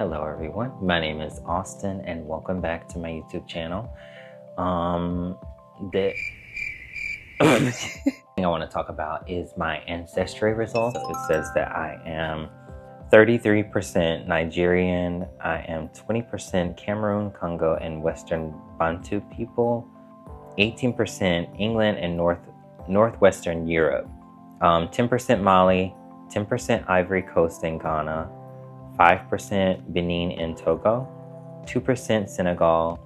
Hello everyone, my name is Austin and welcome back to my YouTube channel. The thing I want to talk about is my ancestry results. It says that I am 33% Nigerian, I am 20% Cameroon, Congo, and Western Bantu people, 18% England and Northwestern Europe, 10% Mali, 10% Ivory Coast and Ghana, 5% Benin and Togo, 2% Senegal,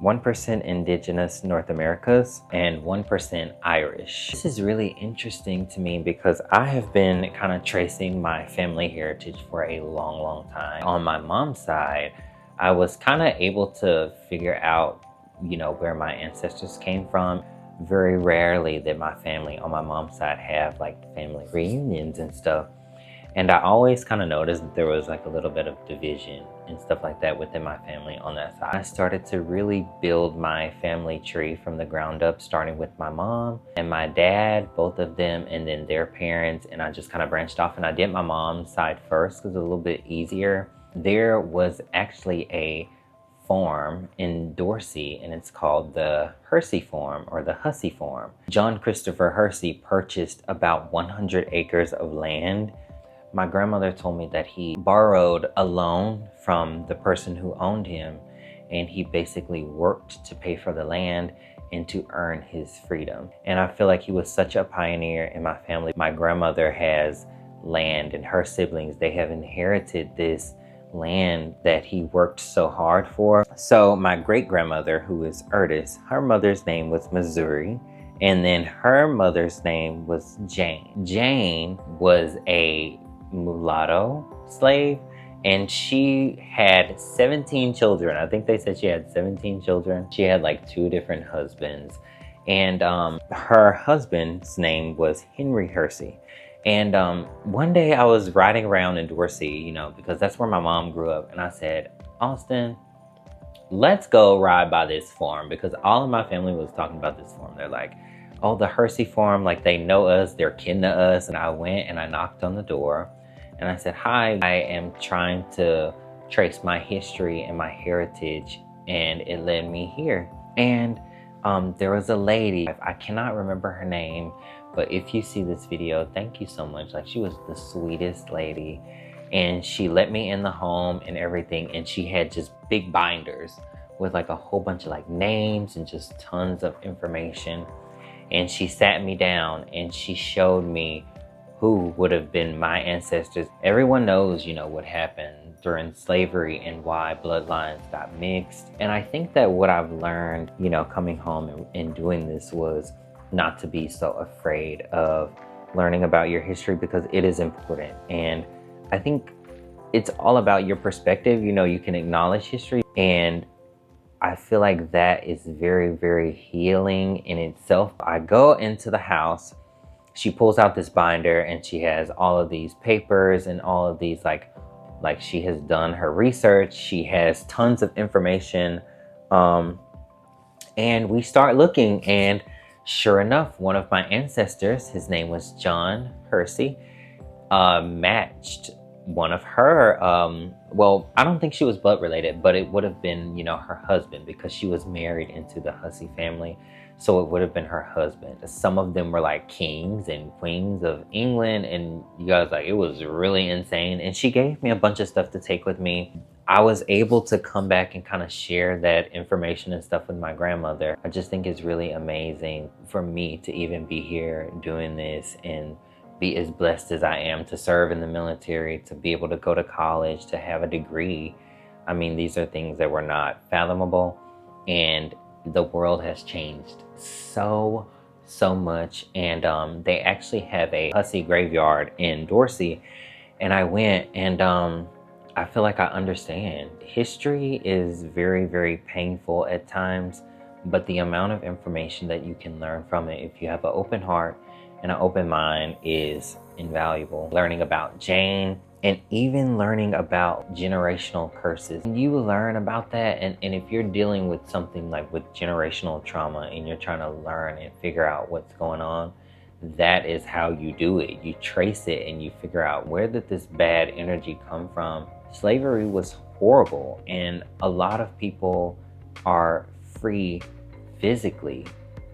1% Indigenous North Americas, and 1% Irish. This is really interesting to me because I have been kind of tracing my family heritage for a long time. On my mom's side, I was kind of able to figure out, where my ancestors came from. Very rarely did my family on my mom's side have like family reunions and stuff. And I always kind of noticed that there was like a little bit of division and stuff like that within my family on that side. I started to really build my family tree from the ground up, starting with my mom and my dad, both of them, and then their parents. And I just kind of branched off and I did my mom's side first because it was a little bit easier. There was actually a farm in Dorsey and it's called the Hersey Farm or the Hussey Farm. John Christopher Hersey purchased about 100 acres of land. My grandmother told me that he borrowed a loan from the person who owned him, and he basically worked to pay for the land and to earn his freedom. And I feel like he was such a pioneer in my family. My grandmother has land and her siblings, they have inherited this land that he worked so hard for. So my great grandmother, who is Erdis, her mother's name was Missouri, and then her mother's name was Jane. Jane was a mulatto slave and she had 17 children. I think they said she had 17 children. She had like 2 different husbands, and her husband's name was Henry Hersey. And one day I was riding around in Dorsey, because that's where my mom grew up, and I said, Austin, let's go ride by this farm, because all of my family was talking about this farm. They're like, oh, the Hersey Farm, like they know us, they're kin to us. And I went and I knocked on the door and I said, hi, I am trying to trace my history and my heritage, and it led me here. And there was a lady, I cannot remember her name, but if you see this video, thank you so much. Like, she was the sweetest lady, and she let me in the home and everything, and she had just big binders with like a whole bunch of like names and just tons of information. And she sat me down and she showed me who would have been my ancestors. Everyone knows, what happened during slavery and why bloodlines got mixed. And I think that what I've learned, coming home and doing this was not to be so afraid of learning about your history, because it is important. And I think it's all about your perspective. You can acknowledge history, and I feel like that is very, very healing in itself. I go into the house, she pulls out this binder and she has all of these papers and all of these like she has done her research. She has tons of information. And we start looking, and sure enough, one of my ancestors, his name was John Hersey, matched one of her, well, I don't think she was blood related, but it would have been, her husband, because she was married into the Hussey family. So it would have been her husband. Some of them were like kings and queens of England, and you guys, like, it was really insane. And she gave me a bunch of stuff to take with me. I was able to come back and kind of share that information and stuff with my grandmother. I just think it's really amazing for me to even be here doing this and be as blessed as I am to serve in the military, to be able to go to college, to have a degree. I mean, these are things that were not fathomable, and the world has changed so much. And they actually have a Hussey graveyard in Dorsey, and I went, and I feel like I understand. History is very, very painful at times, but the amount of information that you can learn from it, if you have an open heart and an open mind, is invaluable. Learning about Jane, and even learning about generational curses. You learn about that, and if you're dealing with something like with generational trauma and you're trying to learn and figure out what's going on, that is how you do it. You trace it and you figure out, where did this bad energy come from? Slavery was horrible. And a lot of people are free physically,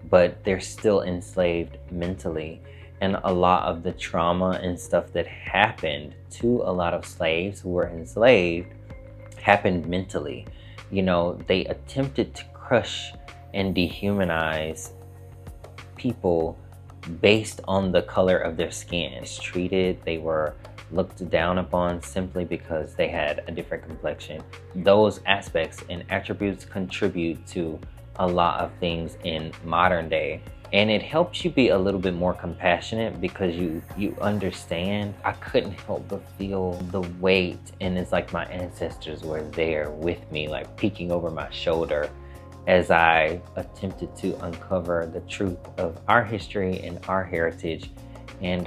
but they're still enslaved mentally. And a lot of the trauma and stuff that happened to a lot of slaves who were enslaved happened mentally. You know, they attempted to crush and dehumanize people based on the color of their skin. Mistreated, they were looked down upon simply because they had a different complexion. Those aspects and attributes contribute to a lot of things in modern day. And it helps you be a little bit more compassionate because you understand. I couldn't help but feel the weight, and it's like my ancestors were there with me, like peeking over my shoulder as I attempted to uncover the truth of our history and our heritage. And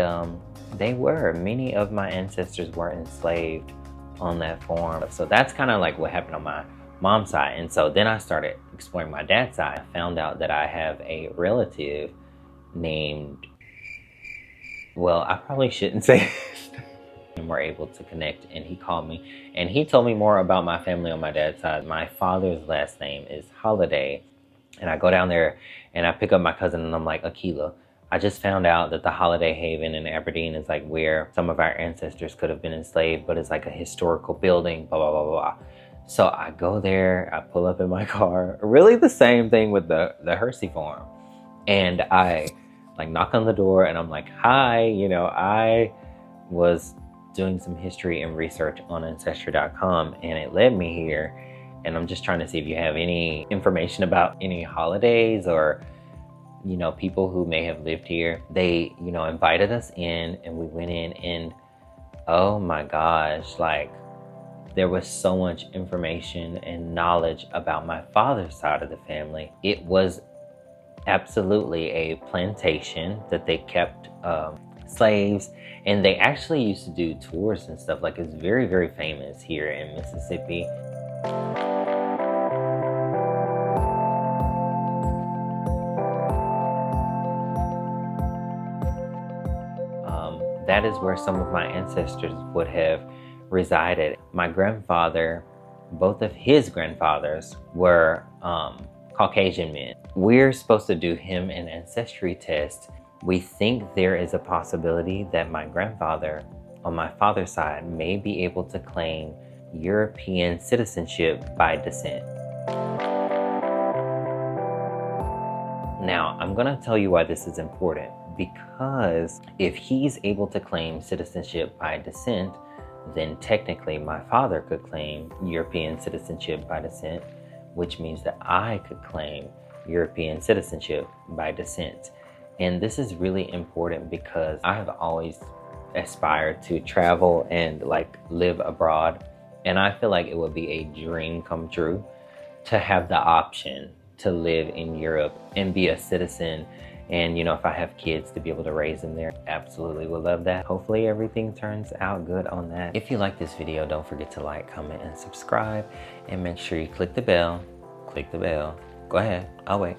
many of my ancestors were enslaved on that farm. So that's kind of like what happened on my mom's side. And so then I started exploring my dad's side. I found out that I have a relative named, well, I probably shouldn't say this. And we're able to connect, and he called me and he told me more about my family on my dad's side. My father's last name is Holiday, and I go down there and I pick up my cousin and I'm like, Akila, I just found out that the Holiday Haven in Aberdeen is like where some of our ancestors could have been enslaved, but it's like a historical building, blah, blah, blah, blah. So I go there, I pull up in my car, really the same thing with the Hersey farm. And I like knock on the door and I'm like, hi, you know, I was doing some history and research on Ancestry.com and it led me here. And I'm just trying to see if you have any information about any holidays or, you know, people who may have lived here. They, you know, invited us in and we went in and oh my gosh, like there was so much information and knowledge about my father's side of the family. It was absolutely a plantation that they kept slaves, and they actually used to do tours and stuff. Like it's very, very famous here in Mississippi. That is where some of my ancestors would have resided. My grandfather, both of his grandfathers were Caucasian men. We're supposed to do him an ancestry test. We think there is a possibility that my grandfather on my father's side may be able to claim European citizenship by descent. Now, I'm gonna tell you why this is important, because if he's able to claim citizenship by descent, then technically my father could claim European citizenship by descent, which means that I could claim European citizenship by descent. And this is really important because I have always aspired to travel and like live abroad. And I feel like it would be a dream come true to have the option to live in Europe and be a citizen. And, you know, if I have kids, to be able to raise them there, absolutely would love that. Hopefully everything turns out good on that. If you like this video, don't forget to like, comment, and subscribe. And make sure you click the bell. Click the bell. Go ahead, I'll wait.